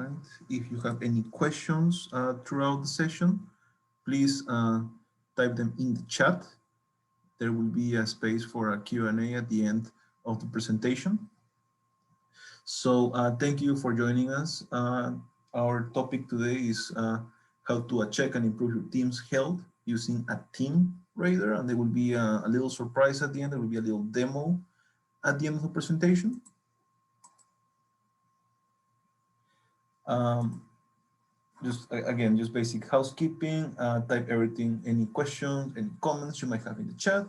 right? If you have any questions throughout the session, please type them in the chat. There will be a space for a Q&A at the end of the presentation. So thank you for joining us. Our topic today is how to check and improve your team's health using a team radar, and there will be a little surprise at the end. There will be a little demo at the end of the presentation. Just basic housekeeping. Type everything, any questions, any comments you might have in the chat.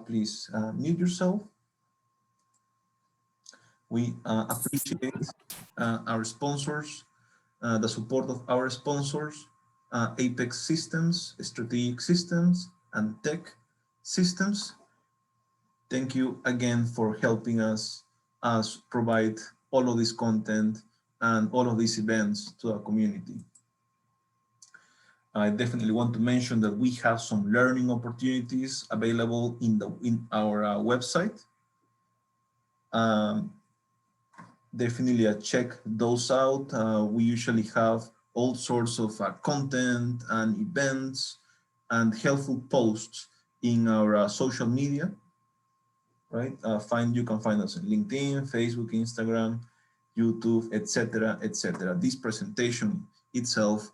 Please mute yourself. We appreciate our sponsors, the support of our sponsors, Apex Systems, Strategic Systems, and Tech Systems. Thank you again for helping us provide all of this content and all of these events to our community. I definitely want to mention that we have some learning opportunities available in our website. Definitely check those out. We usually have all sorts of content and events and helpful posts in our social media, right? You can find us on LinkedIn, Facebook, Instagram, YouTube, etc., etc. This presentation itself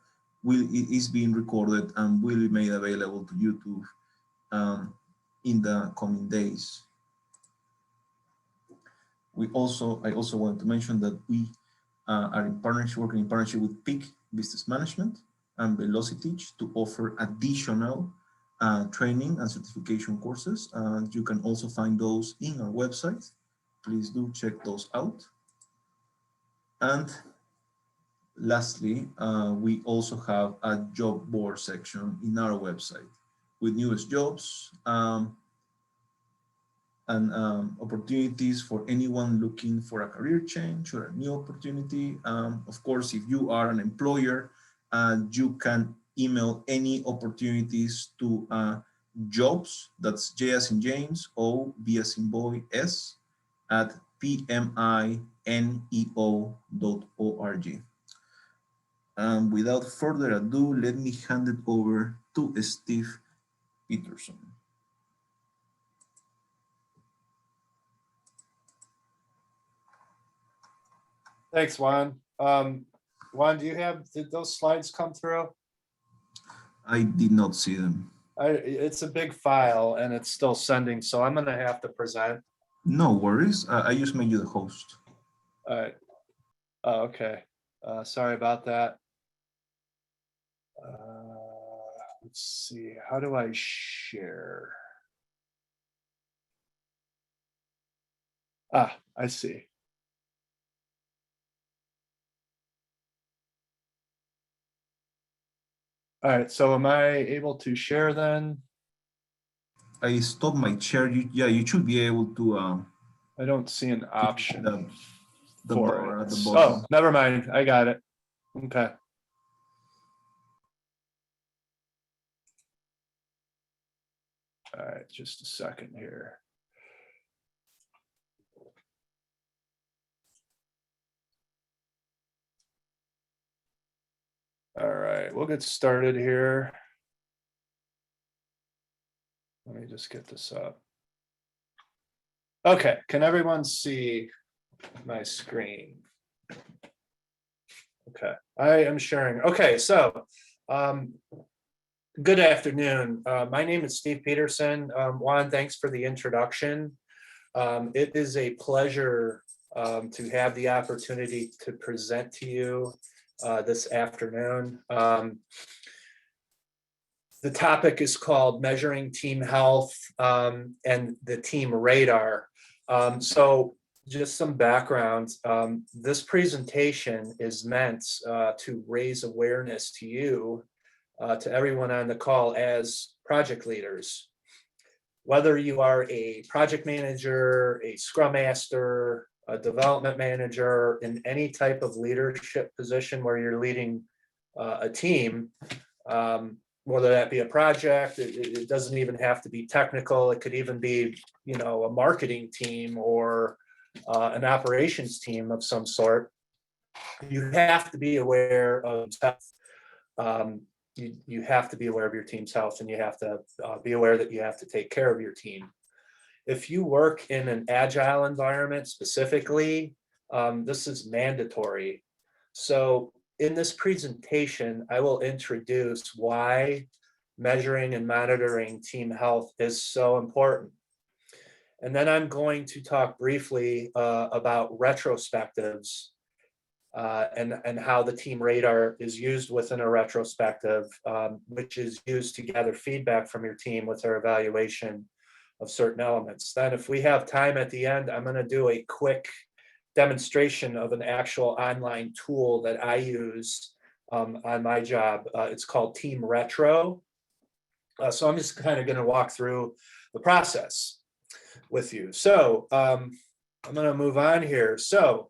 is being recorded and will be made available to YouTube in the coming days. I also want to mention that we are working in partnership with Peak Business Management and Velocity to offer additional training and certification courses. You can also find those in our website. Please do check those out. And lastly, we also have a job board section in our website with newest jobs and opportunities for anyone looking for a career change or a new opportunity. Of course, if you are an employer, you can email any opportunities to jobs, that's J as in James, O, B as in boy, S, at PMINEO.org. Without further ado, let me hand it over to Steve Peterson. Thanks, Juan. Juan, did those slides come through? I did not see them. It's a big file and it's still sending, so I'm gonna have to present. No worries. I just made you the host. All right. Oh, okay. Sorry about that. Let's see. How do I share? Ah, I see. All right. So am I able to share then? I stopped my share. You should be able to. I don't see an option the for bar it. at the bottom. Oh, never mind. I got it. Okay. All right, just a second here. All right, we'll get started here. Let me just get this up. Okay, can everyone see my screen? Okay, I am sharing. Okay, so good afternoon. My name is Steve Peterson. Juan, thanks for the introduction. It is a pleasure to have the opportunity to present to you this afternoon. The topic is called Measuring Team Health and the Team Radar. So just some background. This presentation is meant to raise awareness to you, to everyone on the call as project leaders. Whether you are a project manager, a Scrum Master, a development manager, in any type of leadership position where you're leading a team, whether that be a project, it doesn't even have to be technical. It could even be, a marketing team or an operations team of some sort. You have to be aware of health. You have to be aware of your team's health, and you have to be aware that you have to take care of your team. If you work in an agile environment specifically, this is mandatory. So in this presentation, I will introduce why measuring and monitoring team health is so important. And then I'm going to talk briefly about retrospectives and how the team radar is used within a retrospective, which is used to gather feedback from your team with their evaluation of certain elements. Then if we have time at the end, I'm going to do a quick demonstration of an actual online tool that I use on my job. It's called Team Retro. So I'm just kind of going to walk through the process with you. So I'm going to move on here. So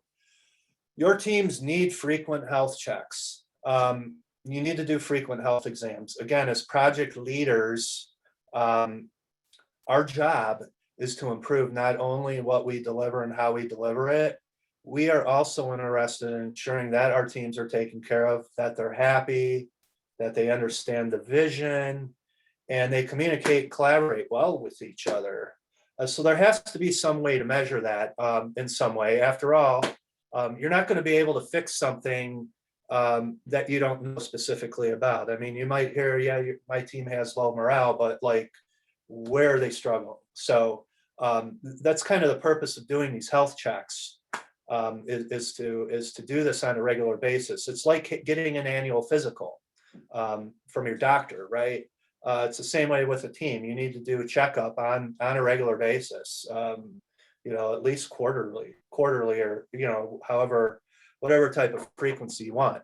your teams need frequent health checks. You need to do frequent health exams. Again, as project leaders, our job is to improve not only what we deliver and how we deliver it, we are also interested in ensuring that our teams are taken care of, that they're happy, that they understand the vision, and they communicate, collaborate well with each other. So there has to be some way to measure that in some way. After all, you're not going to be able to fix something that you don't know specifically about. I mean, you might hear, yeah, my team has low morale, but like, where are they struggling? So that's kind of the purpose of doing these health checks, is to do this on a regular basis. It's like getting an annual physical from your doctor, right? It's the same way with a team. You need to do a checkup on a regular basis, at least quarterly, or, however, whatever type of frequency you want.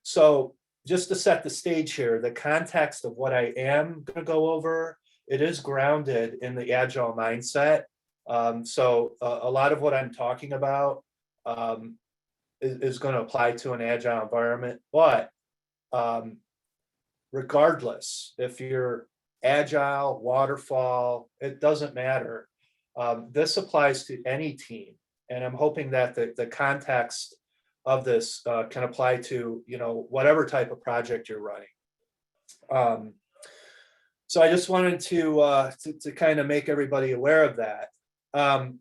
So just to set the stage here, the context of what I am going to go over, it is grounded in the Agile mindset. So a lot of what I'm talking about is going to apply to an Agile environment, but regardless, if you're Agile, waterfall, it doesn't matter. This applies to any team. And I'm hoping that the context of this can apply to, whatever type of project you're running. So I just wanted to kind of make everybody aware of that.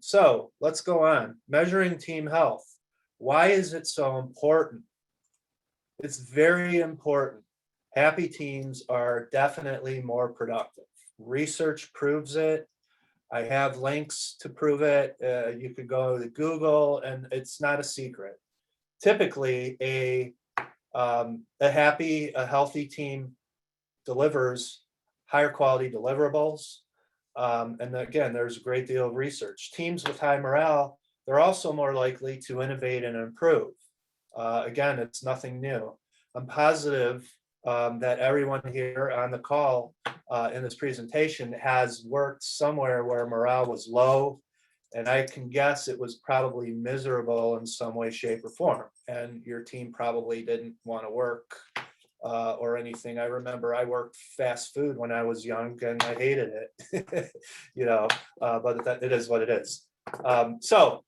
So let's go on. Measuring team health. Why is it so important? It's very important. Happy teams are definitely more productive. Research proves it. I have links to prove it. You could go to Google, and it's not a secret. Typically, a healthy team delivers higher quality deliverables. And again, there's a great deal of research. Teams with high morale, they're also more likely to innovate and improve. Again, it's nothing new. I'm positive that everyone here on the call in this presentation has worked somewhere where morale was low, and I can guess it was probably miserable in some way, shape, or form, and your team probably didn't want to work or anything. I remember I worked fast food when I was young, and I hated it, but it is what it is. So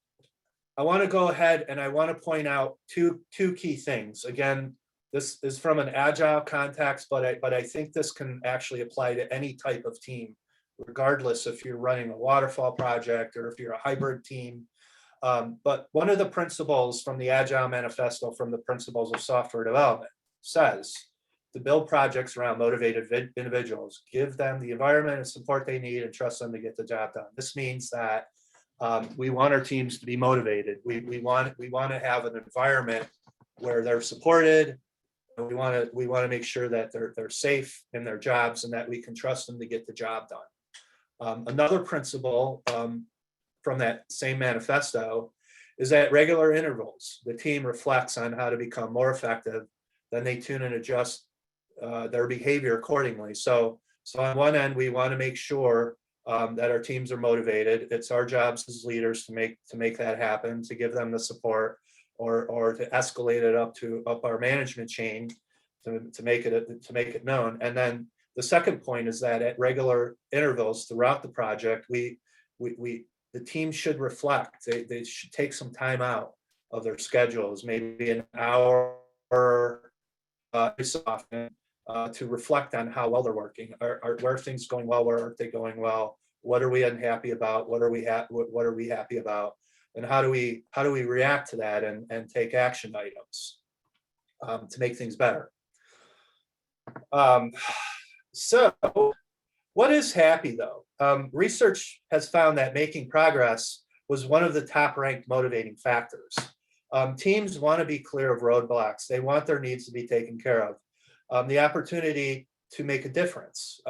I want to go ahead and I want to point out two key things. Again, this is from an Agile context, but I think this can actually apply to any type of team, regardless if you're running a waterfall project or if you're a hybrid team. But one of the principles from the Agile Manifesto, from the Principles of Software Development, says to build projects around motivated individuals, give them the environment and support they need, and trust them to get the job done. This means that we want our teams to be motivated. We want to have an environment where they're supported. We want to make sure that they're safe in their jobs and that we can trust them to get the job done. Another principle from that same manifesto is at regular intervals, the team reflects on how to become more effective. Then they tune and adjust their behavior accordingly. So on one end, we want to make sure that our teams are motivated. It's our jobs as leaders to make that happen, to give them the support, or to escalate it up our management chain to make it known. And then the second point is that at regular intervals throughout the project, the team should reflect. They should take some time out their schedules, maybe an hour so often, to reflect on how well they're working. Where are things going well? Where aren't they going well? What are we unhappy about? What are we happy about? And how do we react to that and take action items to make things better? So what is happy though? Research has found that making progress was one of the top ranked motivating factors. Teams want to be clear of roadblocks. They want their needs to be taken care of. The opportunity to make a difference.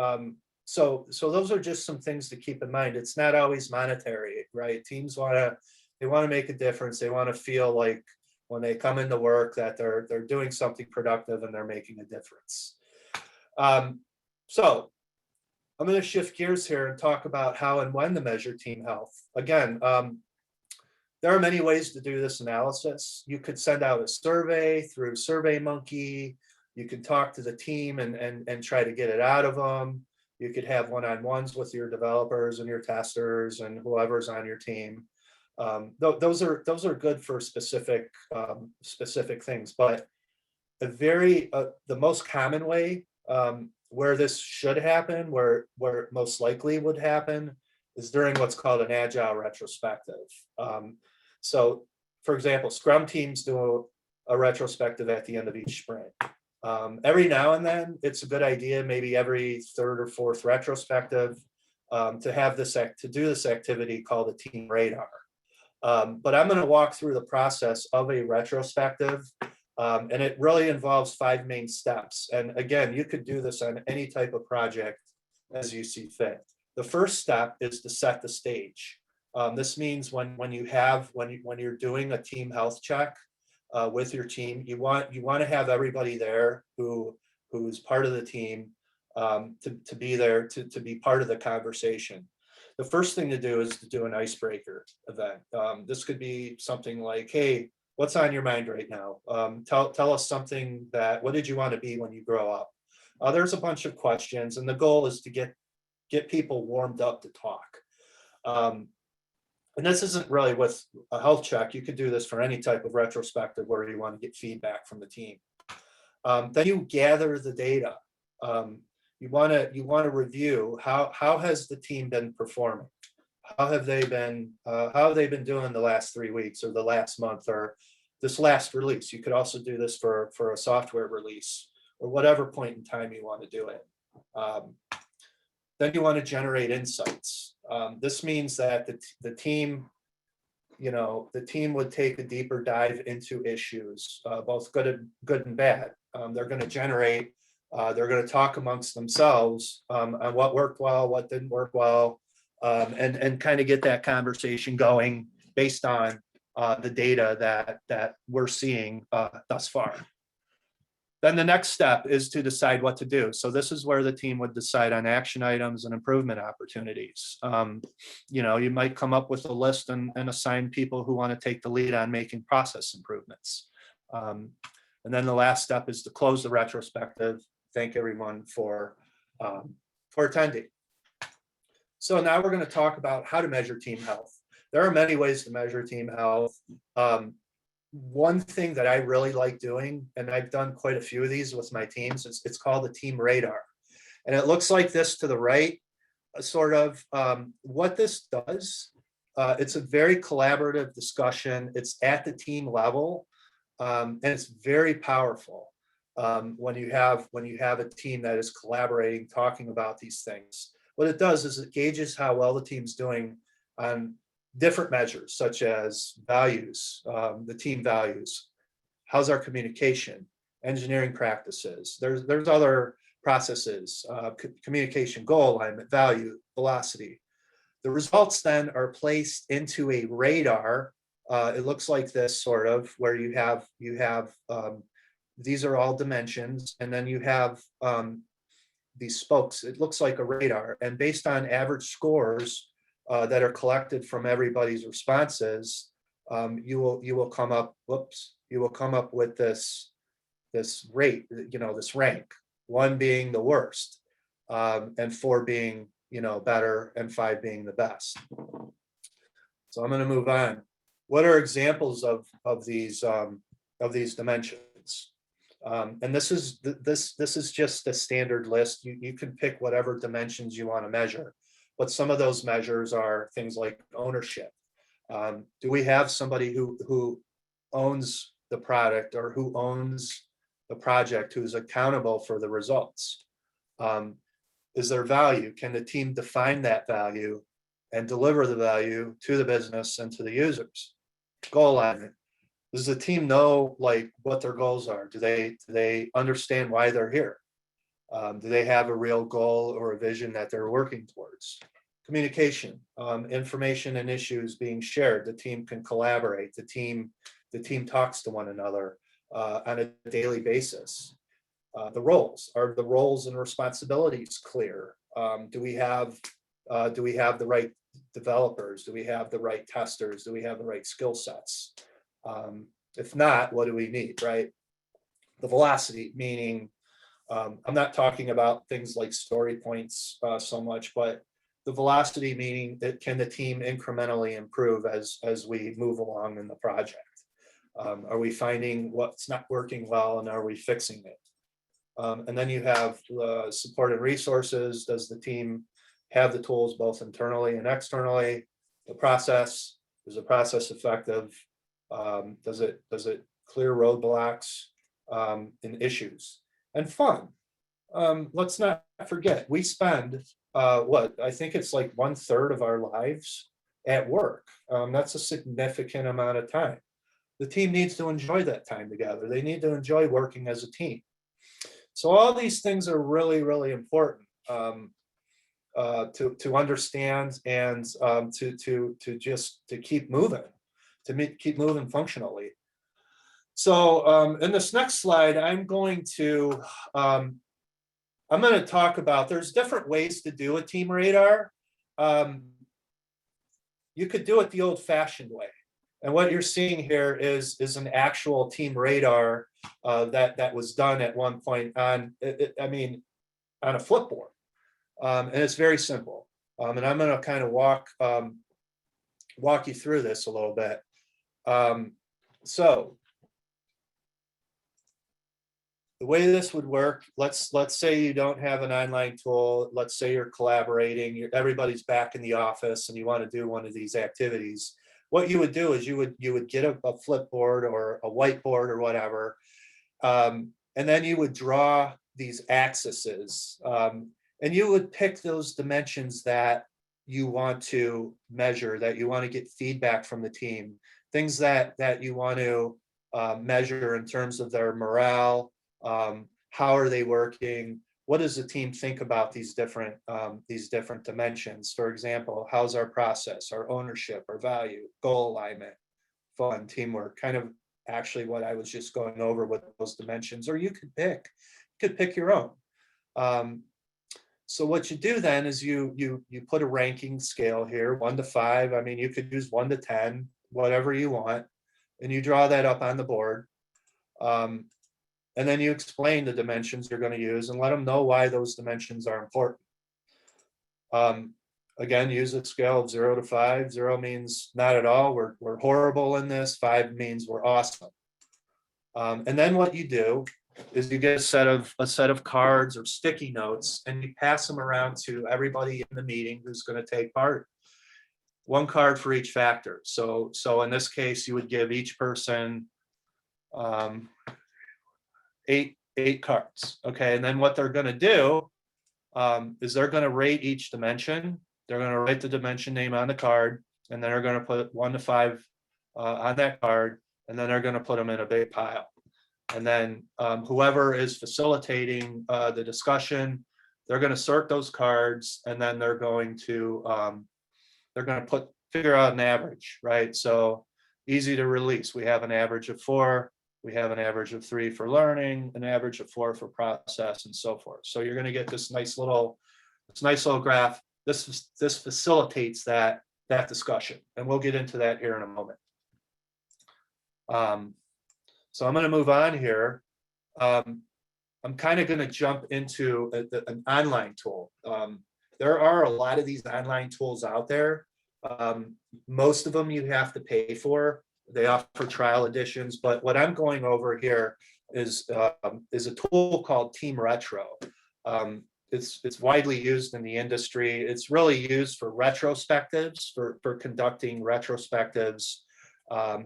So those are just some things to keep in mind. It's not always monetary, right? Teams they want to make a difference. They want to feel like when they come into work that they're doing something productive and they're making a difference. So I'm going to shift gears here and talk about how and when to measure team health. Again, there are many ways to do this analysis. You could send out a survey through SurveyMonkey. You can talk to the team and try to get it out of them. You could have one-on-ones with your developers and your testers and whoever's on your team. Those are good for specific things, but the most common way where this should happen, where it most likely would happen, is during what's called an Agile retrospective. So, for example, Scrum teams do a retrospective at the end of each sprint. Every now and then, it's a good idea, maybe every third or fourth retrospective, to do this activity called a team radar. But I'm going to walk through the process of a retrospective, and it really involves 5 main steps. And again, you could do this on any type of project as you see fit. The first step is to set the stage. This means when you're doing a team health check with your team, you want to have everybody there who is part of the team to be there to be part of the conversation. The first thing to do is to do an icebreaker event. This could be something like, hey, what's on your mind right now? Tell us something what did you want to be when you grow up? There's a bunch of questions, and the goal is to get people warmed up to talk. And this isn't really with a health check. You could do this for any type of retrospective where you want to get feedback from the team. Then you gather the data. You want to review how has the team been performing? How have they been doing the last 3 weeks or the last month or this last release? You could also do this for a software release or whatever point in time you want to do it. Then you want to generate insights. This means that the team would take a deeper dive into issues, both good and bad. They're going to talk amongst themselves on what worked well, what didn't work well, and kind of get that conversation going based on the data that we're seeing thus far. Then the next step is to decide what to do. So this is where the team would decide on action items and improvement opportunities. You might come up with a list and assign people who want to take the lead on making process improvements. And then the last step is to close the retrospective. Thank everyone for attending. So now we're going to talk about how to measure team health. There are many ways to measure team health. One thing that I really like doing, and I've done quite a few of these with my teams, it's called the team radar. And it looks like this to the right, sort of. What this does, it's a very collaborative discussion. It's at the team level, and it's very powerful when you have a team that is collaborating, talking about these things. What it does is it gauges how well the team's doing on different measures, such as values, the team values. How's our communication, engineering practices? There's other processes, communication, goal alignment, value, velocity. The results then are placed into a radar. It looks like this, sort of, where you have these are all dimensions, and then you have these spokes. It looks like a radar, and based on average scores that are collected from everybody's responses, you will come up with this rate, this rank, 1 being the worst, and 4 being better, and 5 being the best. So I'm going to move on. What are examples of these dimensions? And this is just a standard list. You can pick whatever dimensions you want to measure, but some of those measures are things like ownership. Do we have somebody who owns the product or who owns the project, who's accountable for the results? Is there value? Can the team define that value and deliver the value to the business and to the users? Goal alignment. Does the team know like what their goals are? Do they understand why they're here? Do they have a real goal or a vision that they're working towards? Communication, information and issues being shared. The team can collaborate. The team talks to one another on a daily basis. The roles, are the roles and responsibilities clear? Do we have the right developers? Do we have the right testers? Do we have the right skill sets? If not, what do we need, right? The velocity, meaning I'm not talking about things like story points so much, but the velocity meaning that can the team incrementally improve as we move along in the project? Are we finding what's not working well and are we fixing it? And then you have support and resources. Does the team have the tools both internally and externally? The process, is the process effective? Does it clear roadblocks and issues? And fun. Let's not forget, we spend I think it's like 1/3 of our lives at work. That's a significant amount of time. The team needs to enjoy that time together. They need to enjoy working as a team. So all these things are really, really important to understand and to keep moving, keep moving functionally. So in this next slide, I'm going to talk about, there's different ways to do a team radar. You could do it the old-fashioned way. And what you're seeing here is an actual team radar that was done at one point on a flipboard. And it's very simple. And I'm going to kind of walk you through this a little bit. So the way this would work, let's say you don't have an online tool. Let's say you're collaborating, everybody's back in the office and you want to do one of these activities. What you would do is you would get a flipboard or a whiteboard or whatever, and then you would draw these axes, and you would pick those dimensions that you want to measure, that you want to get feedback from the team, things that you want to measure in terms of their morale, how are they working, what does the team think about these different dimensions? For example, how's our process, our ownership, our value, goal alignment, fun, teamwork, kind of actually what I was just going over with those dimensions, or you could pick your own. So what you do then is you put a ranking scale here, 1 to 5. I mean, you could use 1 to 10, whatever you want, and you draw that up on the board. And then you explain the dimensions you're going to use and let them know why those dimensions are important. Again, use a scale of 0 to 5. 0 means not at all. We're horrible in this. 5 means we're awesome. And then what you do is you get a set of cards or sticky notes and you pass them around to everybody in the meeting who's going to take part. 1 card for each factor. So in this case, you would give each person 8 cards. Okay, and then what they're going to do is they're going to rate each dimension. They're going to write the dimension name on the card, and then they're going to put 1 to 5 on that card, and then they're going to put them in a big pile. And then whoever is facilitating the discussion, they're going to sort those cards, and then they're going to figure out an average, right? So easy to release. We have an average of 4. We have an average of 3 for learning, an average of 4 for process, and so forth. So you're going to get this nice little graph. This facilitates that discussion, and we'll get into that here in a moment. So I'm going to move on here. I'm kind of going to jump into an online tool. There are a lot of these online tools out there. Most of them you have to pay for. They offer trial editions, but what I'm going over here is a tool called Team Retro. It's widely used in the industry. It's really used for retrospectives, for conducting retrospectives,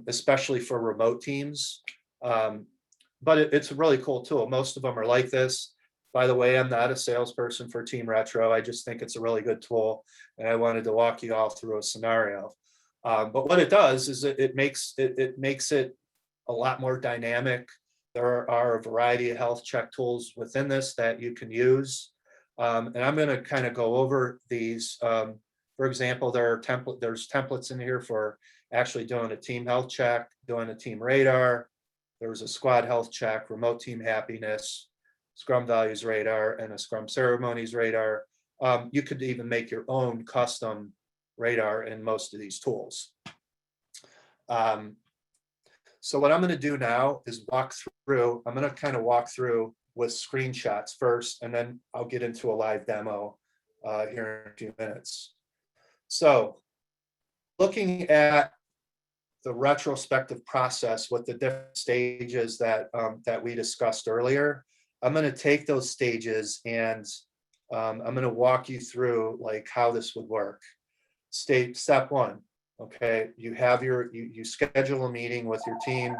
especially for remote teams. But it's a really cool tool. Most of them are like this. By the way, I'm not a salesperson for Team Retro. I just think it's a really good tool, and I wanted to walk you all through a scenario. But what it does is it makes it a lot more dynamic. There are a variety of health check tools within this that you can use. And I'm going to kind of go over these. For example, there's templates in here for actually doing a team health check, doing a team radar. There's a squad health check, remote team happiness, Scrum values radar, and a Scrum ceremonies radar. You could even make your own custom radar in most of these tools. So what I'm going to do now is walk through. I'm going to kind of walk through with screenshots first, and then I'll get into a live demo here in a few minutes. So looking at the retrospective process with the different stages that we discussed earlier, I'm going to take those stages and I'm going to walk you through like how this would work. Step one, okay, you schedule a meeting with your team.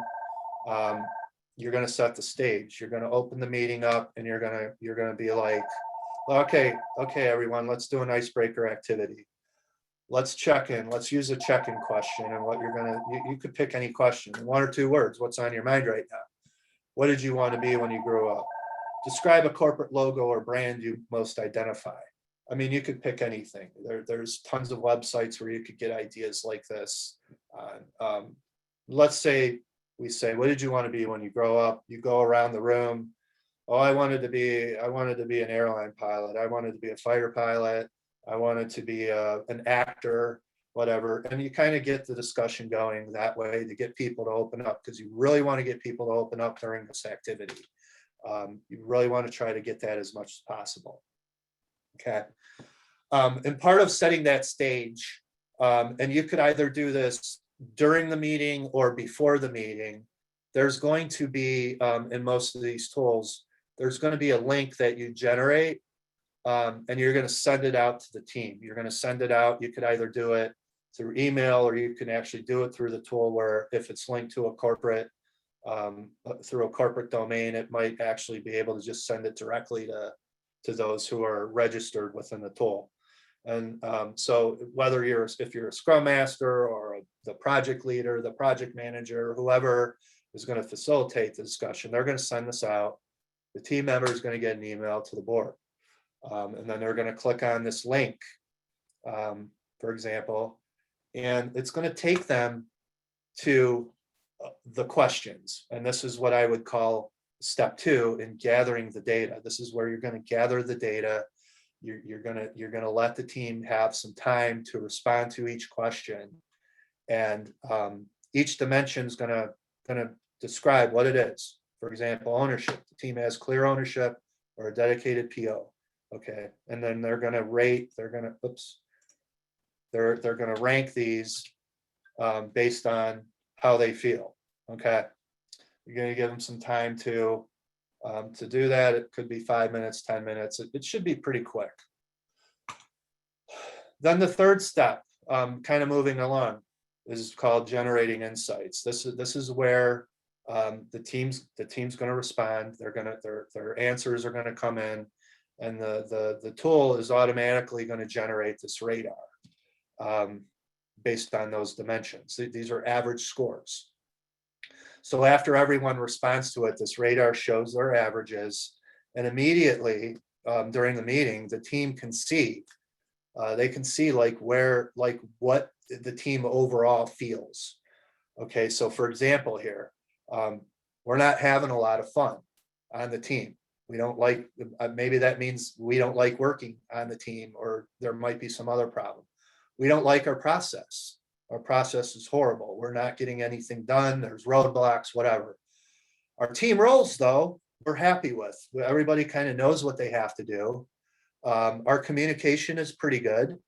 You're going to set the stage. You're going to open the meeting up, and you're going to be like, okay, everyone, let's do an icebreaker activity. Let's check in. Let's use a check-in question. And what you could pick any question, 1 or 2 words. What's on your mind right now? What did you want to be when you grew up? Describe a corporate logo or brand you most identify. I mean, you could pick anything. There's tons of websites where you could get ideas like this. Let's say we say, what did you want to be when you grow up? You go around the room. Oh, I wanted to be an airline pilot. I wanted to be a fighter pilot. I wanted to be an actor, whatever. And you kind of get the discussion going that way to get people to open up, because you really want to get people to open up during this activity. You really want to try to get that as much as possible. Okay. And part of setting that stage, and you could either do this during the meeting or before the meeting, there's going to be, in most of these tools, there's going to be a link that you generate, and you're going to send it out to the team. You're going to send it out. You could either do it through email, or you can actually do it through the tool where if it's linked to a corporate, through a corporate domain, it might actually be able to just send it directly to those who are registered within the tool. And so whether if you're a Scrum Master or the project leader, the project manager, whoever is going to facilitate the discussion, they're going to send this out. The team member is going to get an email to the board. And then they're going to click on this link, for example, and it's going to take them to the questions. And this is what I would call step 2 in gathering the data. This is where you're going to gather the data. You're going to let the team have some time to respond to each question, and each dimension is going to describe what it is. For example, ownership. The team has clear ownership or a dedicated PO. Okay, and then they're going to rate. They're going to rank these based on how they feel. Okay, you're going to give them some time to do that. It could be 5 minutes, 10 minutes. It should be pretty quick. Then the third step, kind of moving along, is called generating insights. This is where the team's going to respond. Their answers are going to come in, and the tool is automatically going to generate this radar based on those dimensions. These are average scores. So after everyone responds to it, this radar shows their averages, and immediately during the meeting, the team can see. They can see what the team overall feels. Okay, so for example here, we're not having a lot of fun on the team. We don't like, maybe that means we don't like working on the team, or there might be some other problem. We don't like our process. Our process is horrible. We're not getting anything done. There's roadblocks, whatever. Our team roles, though, we're happy with. Everybody kind of knows what they have to do. Our communication is pretty good.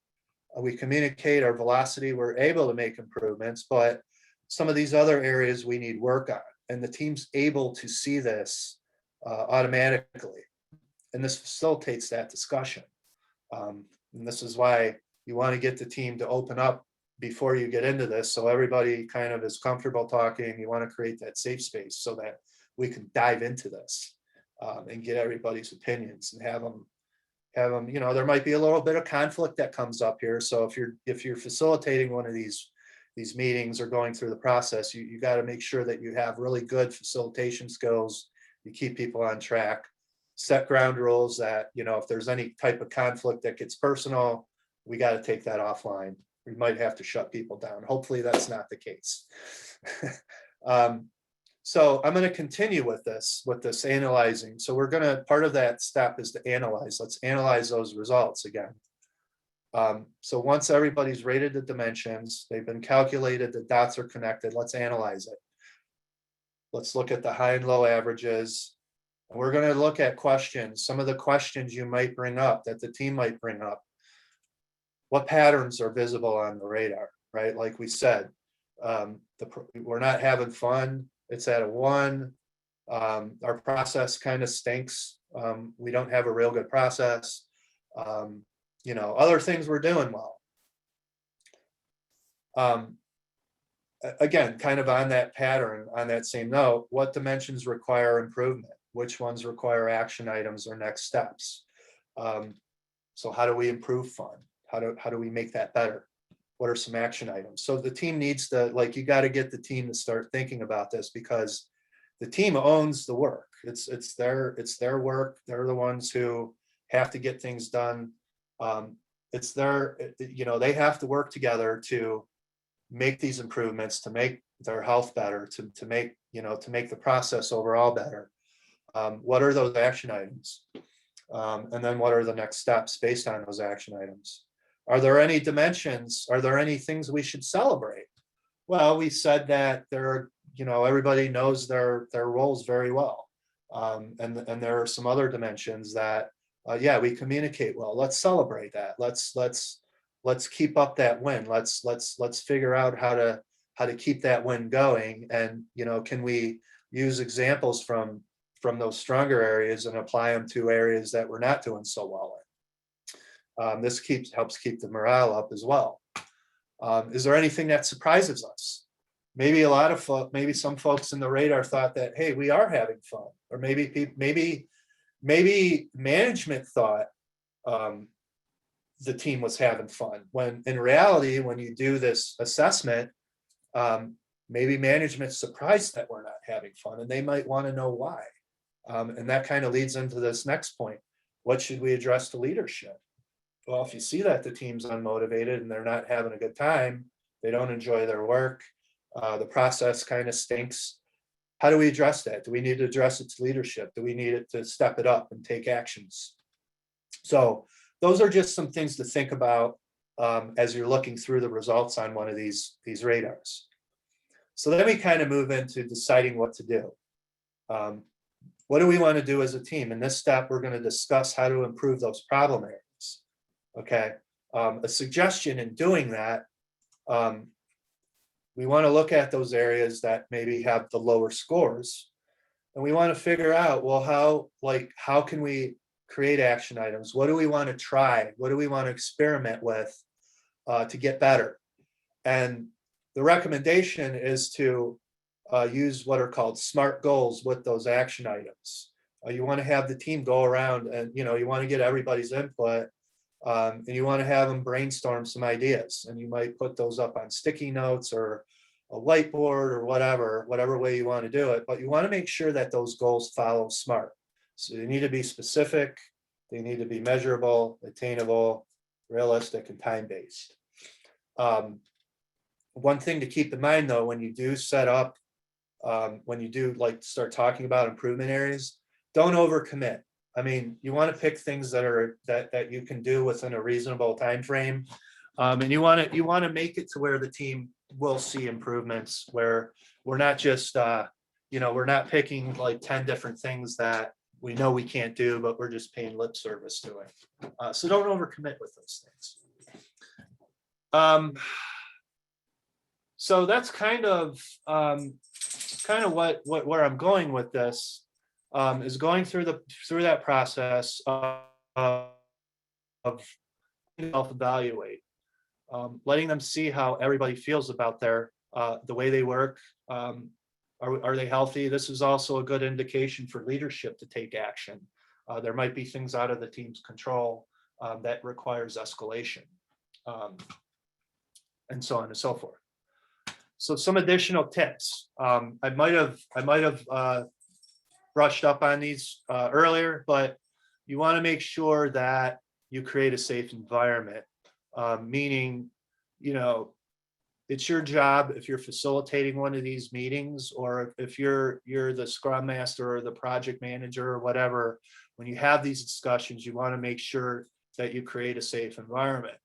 We communicate our velocity, we're able to make improvements, but some of these other areas we need work on. And the team's able to see this automatically. And this facilitates that discussion. And this is why you want to get the team to open up before you get into this, so everybody kind of is comfortable talking. You want to create that safe space so that we can dive into this and get everybody's opinions and have them, you know, there might be a little bit of conflict that comes up here. So if you're facilitating one of these meetings or going through the process, you got to make sure that you have really good facilitation skills. You keep people on track, set ground rules that, you know, if there's any type of conflict that gets personal, we got to take that offline. We might have to shut people down. Hopefully that's not the case. So I'm going to continue with this analyzing. So we're going to, part of that step is to analyze. Let's analyze those results again. So once everybody's rated the dimensions, they've been calculated, the dots are connected, let's analyze it. Let's look at the high and low averages. And we're going to look at questions, some of the questions you might bring up, that the team might bring up. What patterns are visible on the radar, right? Like we said, we're not having fun. It's at a 1. Our process kind of stinks. We don't have a real good process. You know, other things we're doing well. Again, kind of on that pattern, on that same note, what dimensions require improvement? Which ones require action items or next steps? So how do we improve fun? How do we make that better? What are some action items? So the team needs to, like, you got to get the team to start thinking about this, because the team owns the work. It's their work. They're the ones who have to get things done. It's their, you know, they have to work together to make these improvements, to make their health better, to make, you know, to make the process overall better. What are those action items? And then what are the next steps based on those action items? Are there any dimensions? Are there any things we should celebrate? Well, we said that there are, you know, everybody knows their roles very well. And there are some other dimensions that, yeah, we communicate well. Let's celebrate that. Let's keep up that win. Let's figure out how to keep that win going. And, you know, can we use examples from those stronger areas and apply them to areas that we're not doing so well in? This helps keep the morale up as well. Is there anything that surprises us? Maybe maybe some folks in the radar thought that, hey, we are having fun, or maybe management thought the team was having fun, when in reality, when you do this assessment, maybe management's surprised that we're not having fun, and they might want to know why. And that kind of leads into this next point. What should we address to leadership? Well, if you see that the team's unmotivated and they're not having a good time, they don't enjoy their work, the process kind of stinks, how do we address that? Do we need to address it to leadership? Do we need it to step it up and take actions? So those are just some things to think about as you're looking through the results on one of these radars. So then we kind of move into deciding what to do. What do we want to do as a team? In this step, we're going to discuss how to improve those problem areas. Okay, a suggestion in doing that, we want to look at those areas that maybe have the lower scores, and we want to figure out, well, how can we create action items? What do we want to try? What do we want to experiment with to get better? And the recommendation is to use what are called SMART goals with those action items. You want to have the team go around and, you know, you want to get everybody's input. And you want to have them brainstorm some ideas, and you might put those up on sticky notes or a whiteboard or whatever way you want to do it. But you want to make sure that those goals follow SMART. So they need to be specific, they need to be measurable, attainable, realistic, and time-based. One thing to keep in mind, though, when you do set up, when you do like start talking about improvement areas, don't overcommit. I mean, you want to pick things that you can do within a reasonable time frame, and you want to make it to where the team will see improvements. Where we're not just we're not picking like 10 different things that we know we can't do, but we're just paying lip service to it. So don't overcommit with those things. So that's kind of where I'm going with this, is going through that process of self-evaluate, letting them see how everybody feels about the way they work. Are they healthy? This is also a good indication for leadership to take action. There might be things out of the team's control that requires escalation, and so on and so forth. So some additional tips. I might have brushed up on these earlier, but you want to make sure that you create a safe environment, meaning, it's your job, if you're facilitating one of these meetings, or if you're the Scrum Master or the project manager or whatever, when you have these discussions, you want to make sure that you create a safe environment.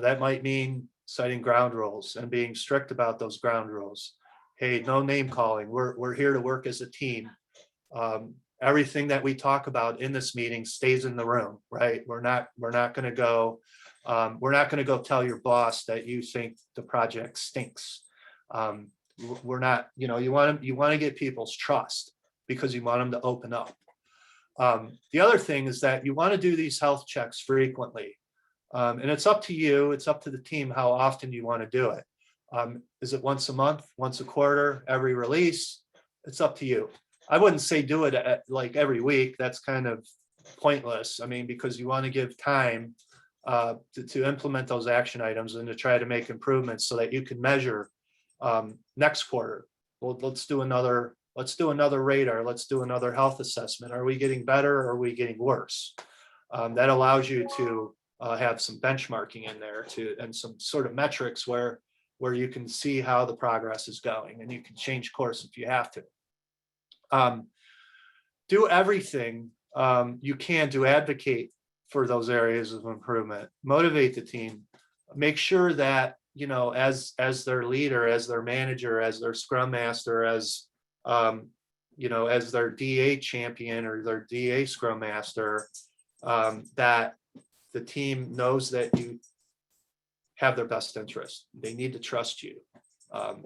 That might mean setting ground rules and being strict about those ground rules. Hey, no name calling. We're here to work as a team. Everything that we talk about in this meeting stays in the room, right? We're not going to go. We're not going to go tell your boss that you think the project stinks. We're not. You want to get people's trust because you want them to open up. The other thing is that you want to do these health checks frequently. And it's up to you, it's up to the team how often you want to do it. Is it once a month, once a quarter, every release? It's up to you. I wouldn't say do it like every week. That's kind of pointless. I mean, because you want to give time to implement those action items and to try to make improvements so that you can measure next quarter. Well, let's do another radar. Let's do another health assessment. Are we getting better or are we getting worse? That allows you to have some benchmarking in there and some sort of metrics where you can see how the progress is going, and you can change course if you have to. Do everything you can to advocate for those areas of improvement. Motivate the team. Make sure that as their leader, as their manager, as their Scrum Master, as their DA champion or their DA Scrum Master, that the team knows that you have their best interest. They need to trust you.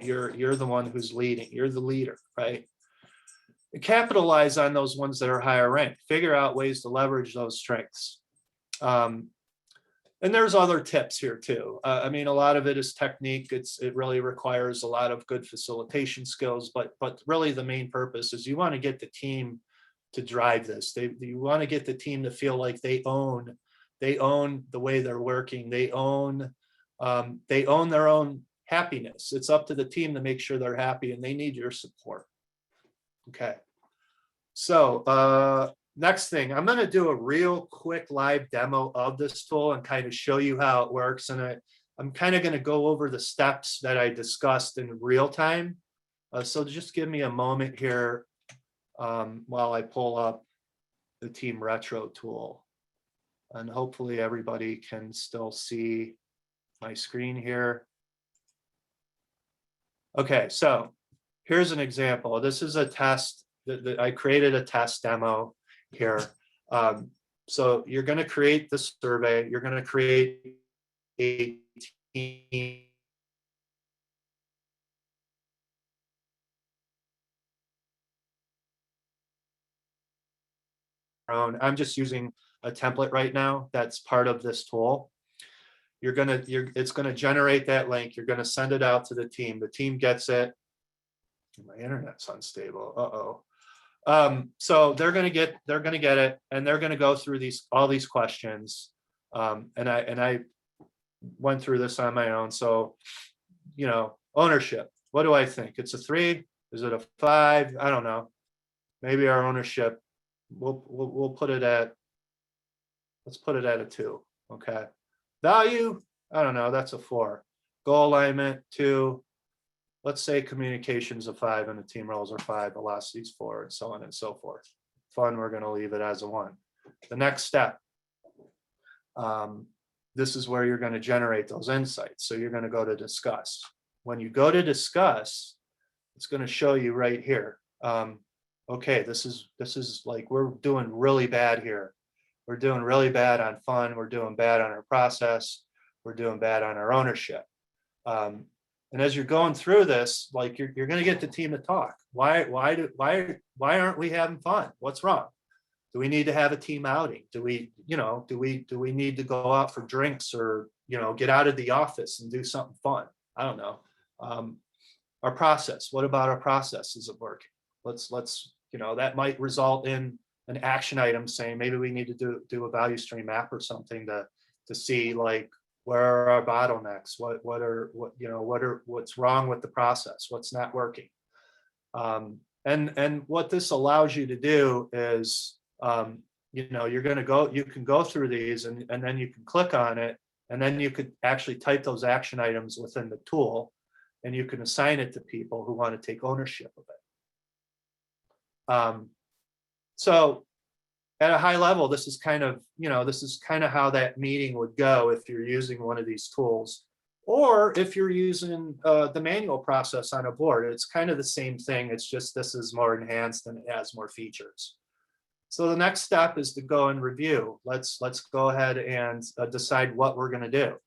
You're the one who's leading. You're the leader, right? Capitalize on those ones that are higher ranked. Figure out ways to leverage those strengths. And there's other tips here too. I mean, a lot of it is technique. It really requires a lot of good facilitation skills, but really the main purpose is you want to get the team to drive this. You want to get the team to feel like they own the way they're working. They own their own happiness. It's up to the team to make sure they're happy, and they need your support. Okay. So next thing, I'm going to do a real quick live demo of this tool and kind of show you how it works. And I'm kind of going to go over the steps that I discussed in real time. So just give me a moment here while I pull up the Team Retro tool. And hopefully everybody can still see my screen here. Okay, so here's an example. This is a test that I created a test demo here. So you're going to create the survey. You're going to create a team. I'm just using a template right now that's part of this tool. It's going to generate that link. You're going to send it out to the team. The team gets it. My internet's unstable. So they're going to get it, and they're going to go through all these questions. And I went through this on my own. So, ownership. What do I think? It's a 3. Is it a 5? I don't know. Maybe our ownership. We'll put it at. Let's put it at a 2. Okay. Value. I don't know. That's a 4. Goal alignment 2. Let's say communication's a 5 and the team roles are 5, velocity's 4, and so on and so forth. Fun, we're going to leave it as a 1. The next step, this is where you're going to generate those insights. So you're going to go to discuss. When you go to discuss, it's going to show you right here. Okay, this is like we're doing really bad here. We're doing really bad on fun. We're doing bad on our process. we're doing bad on our ownership. And as you're going through this, like you're going to get the team to talk. Why aren't we having fun? What's wrong? Do we need to have a team outing? Do we need to go out for drinks or, get out of the office and do something fun? I don't know. Our process. What about our process? Isn't working? Let's that might result in an action item saying maybe we need to do a value stream map or something to see like where are our bottlenecks, what's wrong with the process, what's not working. And what this allows you to do is you can go through these and then you can click on it, and then you could actually type those action items within the tool, and you can assign it to people who want to take ownership of it. So at a high level, this is kind of how that meeting would go if you're using one of these tools, or if you're using the manual process on a board. It's kind of the same thing. It's just this is more enhanced and it has more features. So the next step is to go and review. Let's go ahead and decide what we're going to do.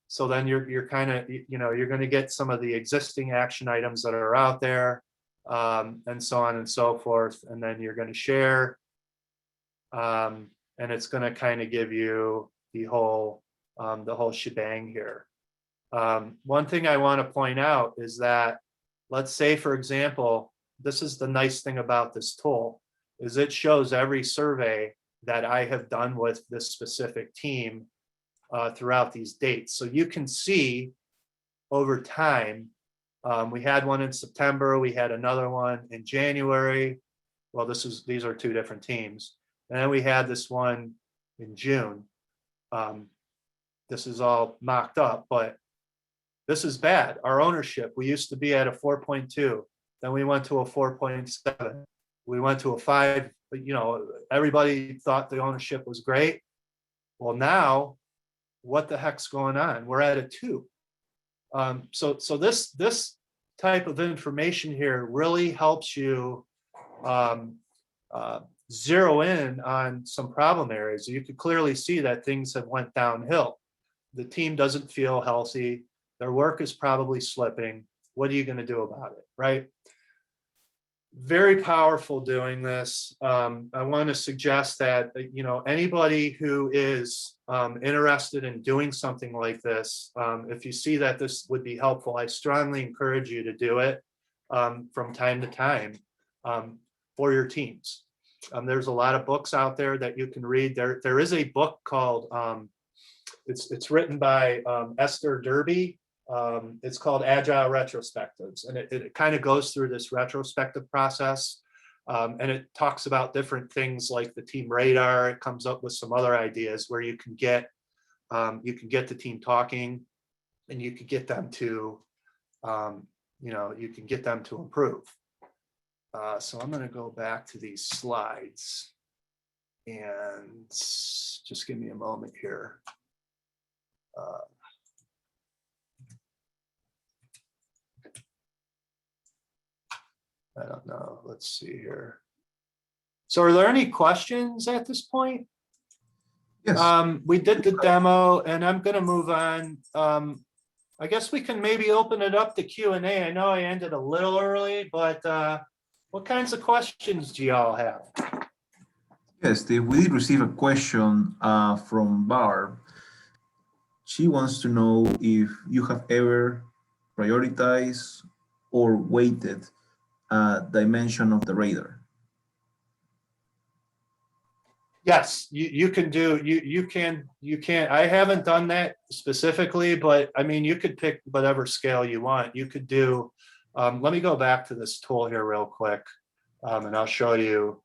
So then you're kind of, you're going to get some of the existing action items that are out there, and so on and so forth. And then you're going to share, and it's going to kind of give you the whole shebang here. One thing I want to point out is that, let's say, for example, this is the nice thing about this tool, is it shows every survey that I have done with this specific team throughout these dates. So you can see over time, we had one in September, we had another one in January. Well, these are two different teams. And then we had this one in June. This is all mocked up, but this is bad. Our ownership, we used to be at a 4.2, then we went to a 4.7, we went to a 5, but everybody thought the ownership was great. Well, now, what the heck's going on? We're at a 2. So this type of information here really helps you zero in on some problem areas. You could clearly see that things have went downhill. The team doesn't feel healthy. Their work is probably slipping. What are you going to do about it, right? Very powerful doing this. I want to suggest that anybody who is interested in doing something like this, if you see that this would be helpful, I strongly encourage you to do it from time to time for your teams. There's a lot of books out there that you can read. There is a book called it's written by Esther Derby. It's called Agile Retrospectives, and it kind of goes through this retrospective process, and it talks about different things like the team radar. It comes up with some other ideas where you can get the team talking, and you can get them to improve. So I'm going to go back to these slides, and just give me a moment here. I don't know. Let's see here. So are there any questions at this point? Yes. We did the demo, and I'm going to move on. I guess we can maybe open it up to Q&A. I know I ended a little early, but what kinds of questions do y'all have? Yes, Steve, we did receive a question from Barb. She wants to know if you have ever prioritized or weighted a dimension of the radar. Yes, you can do, you can, I haven't done that specifically, but I mean, you could pick whatever scale you want. You could do, let me go back to this tool here real quick, and I'll show you.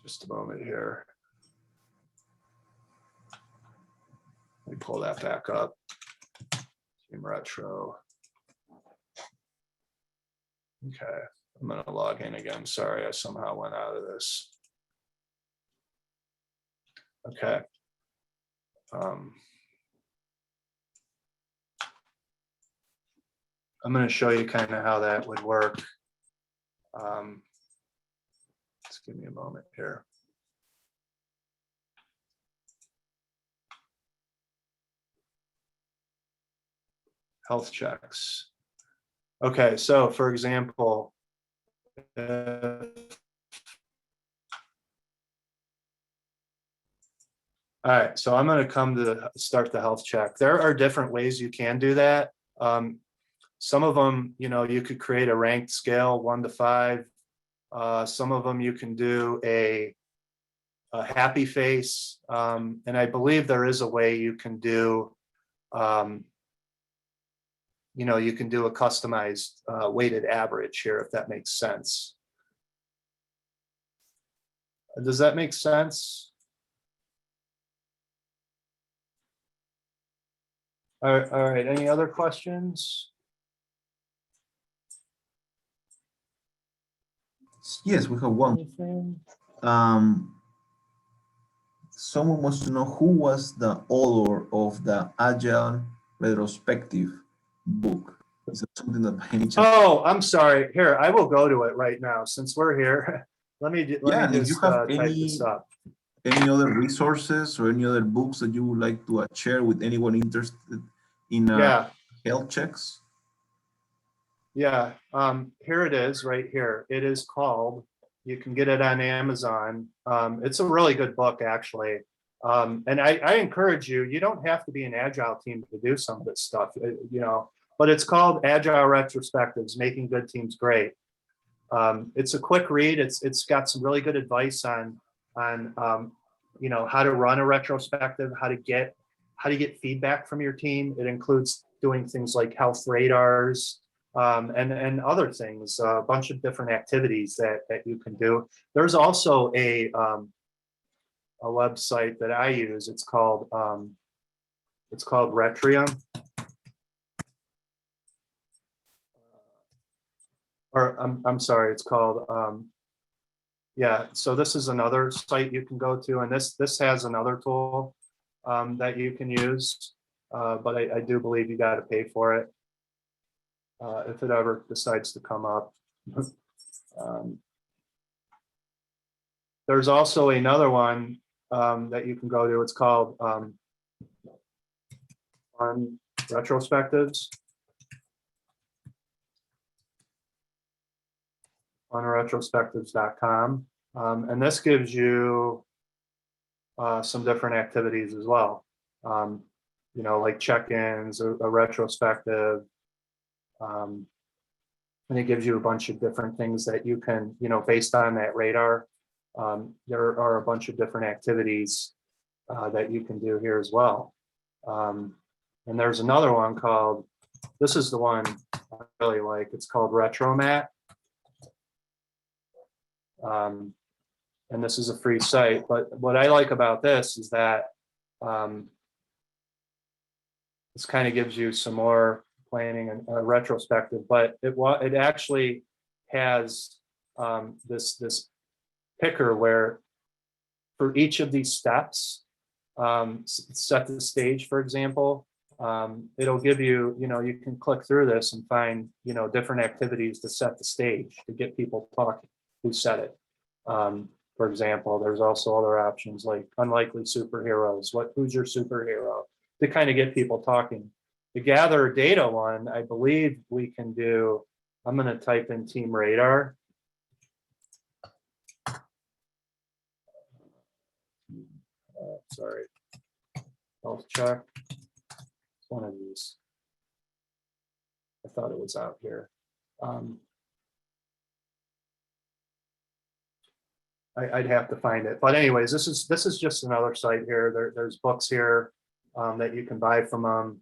Just a moment here. Let me pull that back up. Team Retro. Okay, I'm going to log in again. Sorry, I somehow went out of this. Okay. I'm going to show you kind of how that would work. give me a moment here. Health checks. Okay, so for example, all right, so I'm going to come to start the health check. There are different ways you can do that. Some of them, you could create a ranked scale, 1 to 5. Some of them you can do a happy face, and I believe there is a way you can do, you can do a customized weighted average here, if that makes sense. Does that make sense? All right, any other questions? Yes, we have one. Anything? Someone wants to know who was the author of the Agile retrospective book. Is that something that by any chance? Oh, I'm sorry. Here, I will go to it right now since we're here. Let me and if you just have type this up. any other resources or any other books that you would like to share with anyone interested in health checks? Yeah, here it is right here. It is called, you can get it on Amazon. It's a really good book, actually. And I encourage you, you don't have to be an Agile team to do some of this stuff, but it's called Agile Retrospectives, Making Good Teams Great. It's a quick read. It's got some really good advice on how to run a retrospective, how to get feedback from your team. It includes doing things like health radars, and other things, a bunch of different activities that you can do. There's also a website that I use. It's called Retrium. Or I'm sorry, it's called so this is another site you can go to, and this has another tool that you can use, but I do believe you got to pay for it if it ever decides to come up. There's also another one that you can go to. It's called on retrospectives. On retrospectives.com. And this gives you some different activities as well. Like check-ins, a retrospective. And it gives you a bunch of different things that you can, based on that radar. There are a bunch of different activities that you can do here as well. And there's another one called, this is the one I really like, it's called RetroMat. And this is a free site, but what I like about this is that this kind of gives you some more planning and retrospective, but it actually has this picker where for each of these steps, set the stage, for example, it'll give you, you can click through this and find, different activities to set the stage to get people talking who said it. For example, there's also other options like unlikely superheroes. Who's your superhero? To kind of get people talking. The gather data one, I believe we can do, I'm going to type in Team Radar. Sorry, health check. It's one of these. I thought it was out here. I'd have to find it, but anyways, this is just another site here. There's books here that you can buy from them,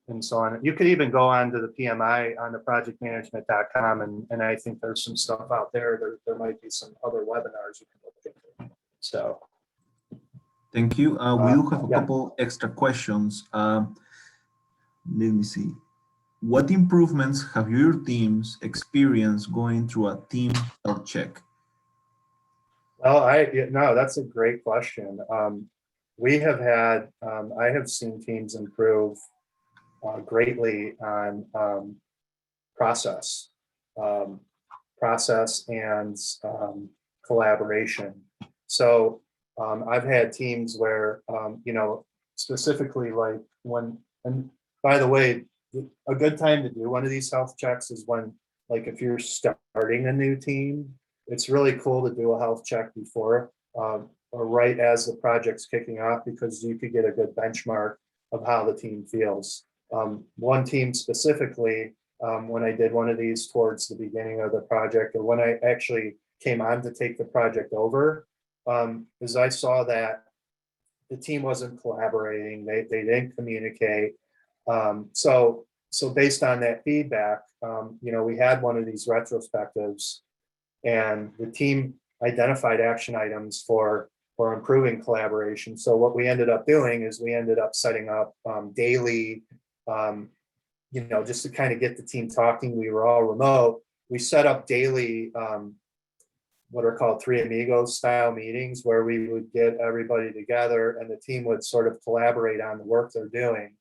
and so on. You could even go on to the PMI on the projectmanagement.com, and I think there's some stuff out there. There might be some other webinars you can look into. So, thank you. We do have a couple extra questions. Let me see. What improvements have your teams experienced going through a team health check? Well, no, that's a great question. We have had, I have seen teams improve greatly on process and collaboration. So I've had teams where, you know, specifically like when, and by the way, a good time to do one of these health checks is when, like, if you're starting a new team, it's really cool to do a health check before or right as the project's kicking off, because you could get a good benchmark of how the team feels. One team specifically, when I did one of these towards the beginning of the project, or when I actually came on to take the project over, is I saw that the team wasn't collaborating, they didn't communicate. So based on that feedback, you know, we had one of these retrospectives, and the team identified action items for improving collaboration. So what we ended up doing is we ended up setting up daily, you know, just to kind of get the team talking. We were all remote. We set up daily, what are called Three Amigos style meetings, where we would get everybody together and the team would sort of collaborate on the work they're doing.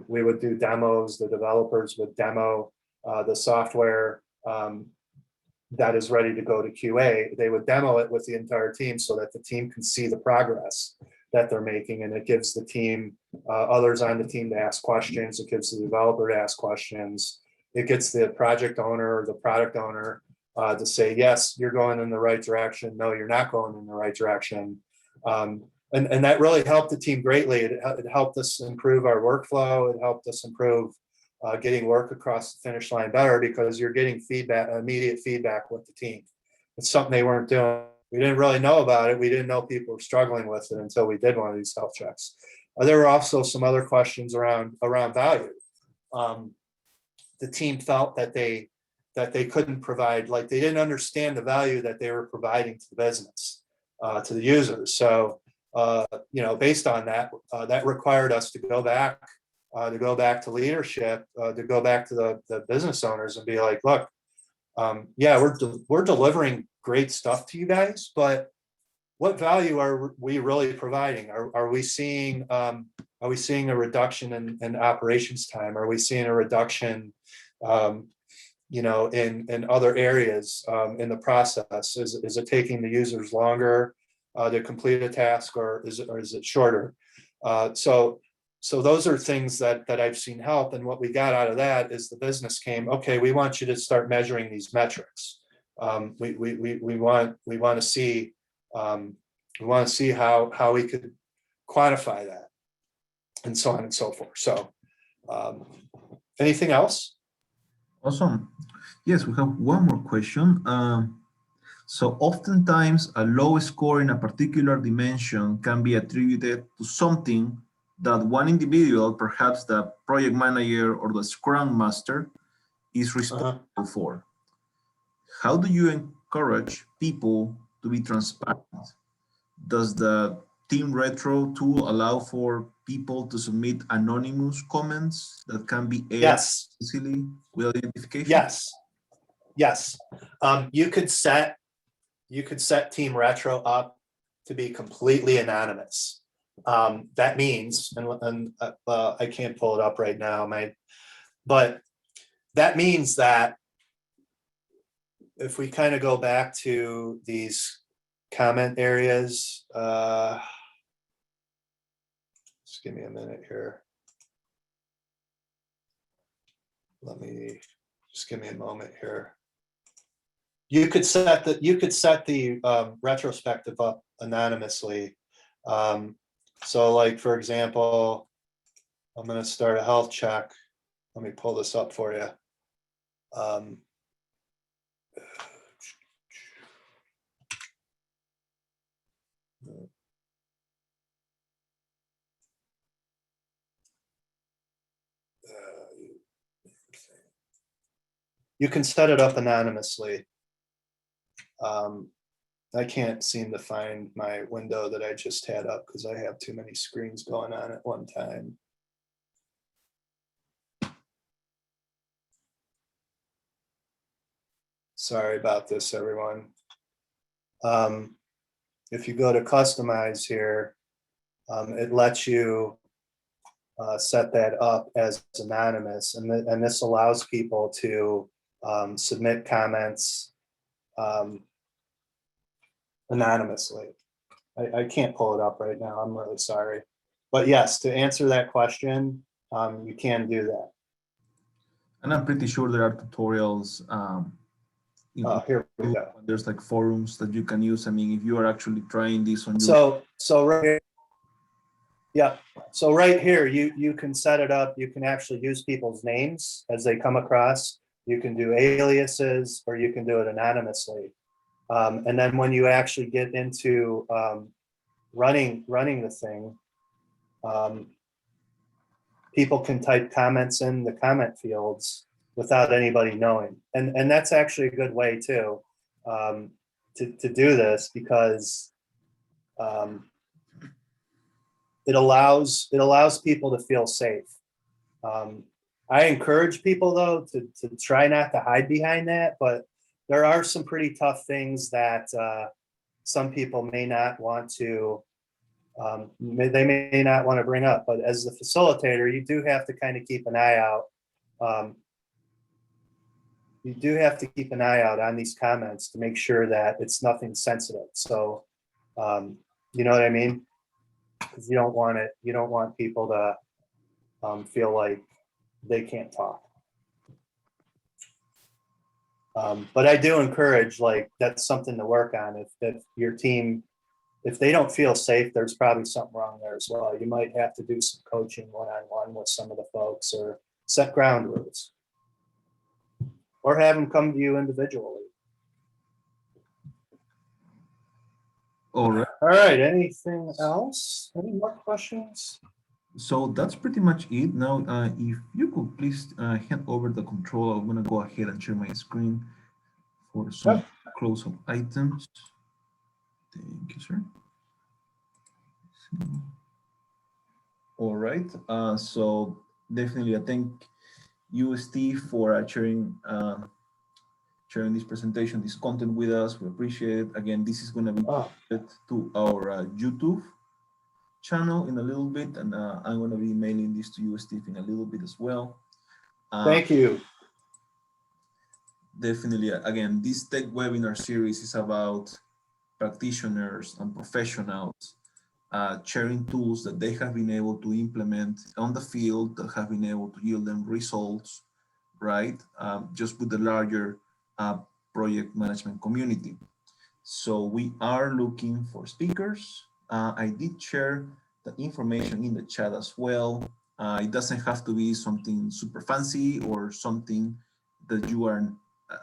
We would do demos, the developers would demo the software that is ready to go to QA. They would demo it with the entire team so that the team can see the progress that they're making, and it gives the team, others on the team to ask questions. It gives the developer to ask questions. It gets the project owner or the product owner to say, yes, you're going in the right direction. No, you're not going in the right direction. And that really helped the team greatly. It helped us improve our workflow. It helped us improve getting work across the finish line better, because you're getting feedback, immediate feedback with the team. It's something they weren't doing. We didn't really know about it. We didn't know people were struggling with it until we did one of these health checks. There were also some other questions around value. The team felt that they couldn't provide, like they didn't understand the value that they were providing to the business, to the users. So, you know, based on that, that required us to go back to leadership, to go back to the business owners and be like, look, yeah, we're delivering great stuff to you guys, but what value are we really providing? Are we seeing a reduction in operations time? Are we seeing a reduction, you know, in other areas in the process? Is it taking the users longer to complete a task, or is it shorter? So those are things that I've seen help. And what we got out of that is the business came, okay, we want you to start measuring these metrics. We want to see how we could quantify that, and so on and so forth. So anything else? Awesome. Yes, we have one more question. So oftentimes a low score in a particular dimension can be attributed to something that one individual, perhaps the project manager or the Scrum Master, is responsible for. How do you encourage people to be transparent? Does the Team Retro tool allow for people to submit anonymous comments that can be aired easily with identification? Yes. You could set Team Retro up to be completely anonymous. That means, and I can't pull it up right now, but that means that if we kind of go back to these comment areas, just give me a minute here. Just give me a moment here. You could set the retrospective up anonymously. So like, for example, I'm going to start a health check. Let me pull this up for you. You can set it up anonymously. I can't seem to find my window that I just had up because I have too many screens going on at one time. Sorry about this, everyone. If you go to customize here, it lets you set that up as anonymous, and this allows people to submit comments anonymously. I can't pull it up right now. I'm really sorry. But yes, to answer that question, you can do that. And I'm pretty sure there are tutorials. Here we go. There's like forums that you can use. I mean, if you are actually trying this on your so right here, yeah. So right here, you can set it up. You can actually use people's names as they come across. You can do aliases, or you can do it anonymously. And then when you actually get into running the thing, people can type comments in the comment fields without anybody knowing. And that's actually a good way too, to do this, because it allows people to feel safe. I encourage people though to try not to hide behind that, but there are some pretty tough things that some people may not want to they may not want to bring up. But as the facilitator, you do have to kind of keep an eye out. You do have to keep an eye out on these comments to make sure that it's nothing sensitive. So, you know what I mean? Because you don't want people to feel like they can't talk. But I do encourage, like, that's something to work on. If your team, if they don't feel safe, there's probably something wrong there as well. You might have to do some coaching one-on-one with some of the folks, or set ground rules, or have them come to you individually. All right. All right. Anything else? Any more questions? So that's pretty much it. Now, if you could please hand over the control, I'm going to go ahead and share my screen for some close-up items. Thank you, sir. All right. So definitely, I thank you, Steve, for sharing this presentation, this content with us. We appreciate it. Again, this is going to be posted to our YouTube channel in a little bit, and I'm going to be mailing this to you, Steve, in a little bit as well. Thank you. Definitely, again, this tech webinar series is about practitioners and professionals sharing tools that they have been able to implement on the field, that have been able to yield them results, right? Just with the larger project management community. So we are looking for speakers. I did share the information in the chat as well. It doesn't have to be something super fancy or something that you are,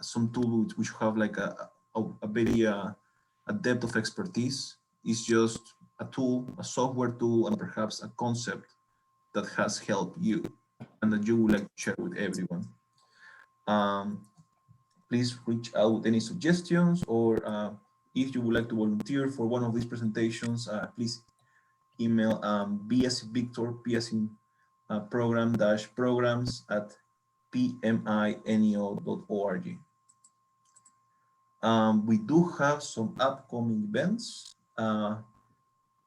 some tool which have like a very a depth of expertise. It's just a tool, a software tool, and perhaps a concept that has helped you and that you would like to share with everyone. Please reach out with any suggestions, or if you would like to volunteer for one of these presentations, please email B as in Victor, P as in program-programs at PMINEO.org. We do have some upcoming events.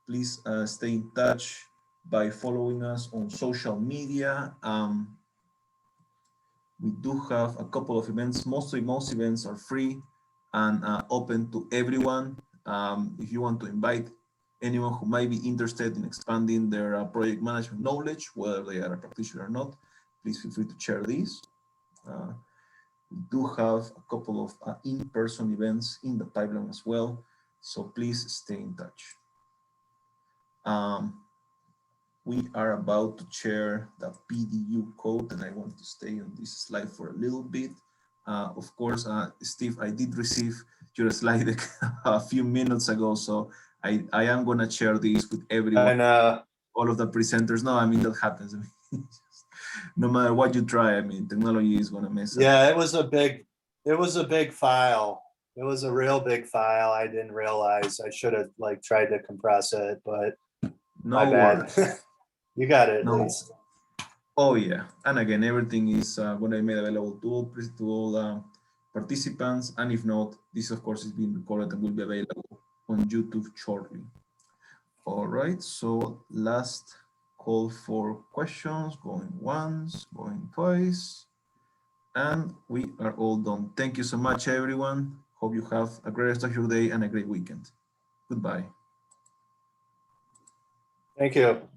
Please stay in touch by following us on social media. We do have a couple of events. Most events are free and open to everyone. If you want to invite anyone who might be interested in expanding their project management knowledge, whether they are a practitioner or not, please feel free to share these. We do have a couple of in-person events in the pipeline as well, so please stay in touch. We are about to share the PDU code, and I want to stay on this slide for a little bit. Of course, Steve, I did receive your slide a few minutes ago, so I am going to share this with everyone, all of the presenters. No, I mean, that happens. I mean, no matter what you try, I mean, technology is going to mess up. Yeah, it was a big file. It was a real big file. I didn't realize. I should have like tried to compress it, but no, my bad. You got it at least. Oh yeah, and again, everything is going to be made available to all participants, and if not, this of course is being recorded and will be available on YouTube shortly. All right, so last call for questions, going once, going twice, and we are all done. Thank you so much, everyone. Hope you have a great rest of your day and a great weekend. Goodbye. Thank you.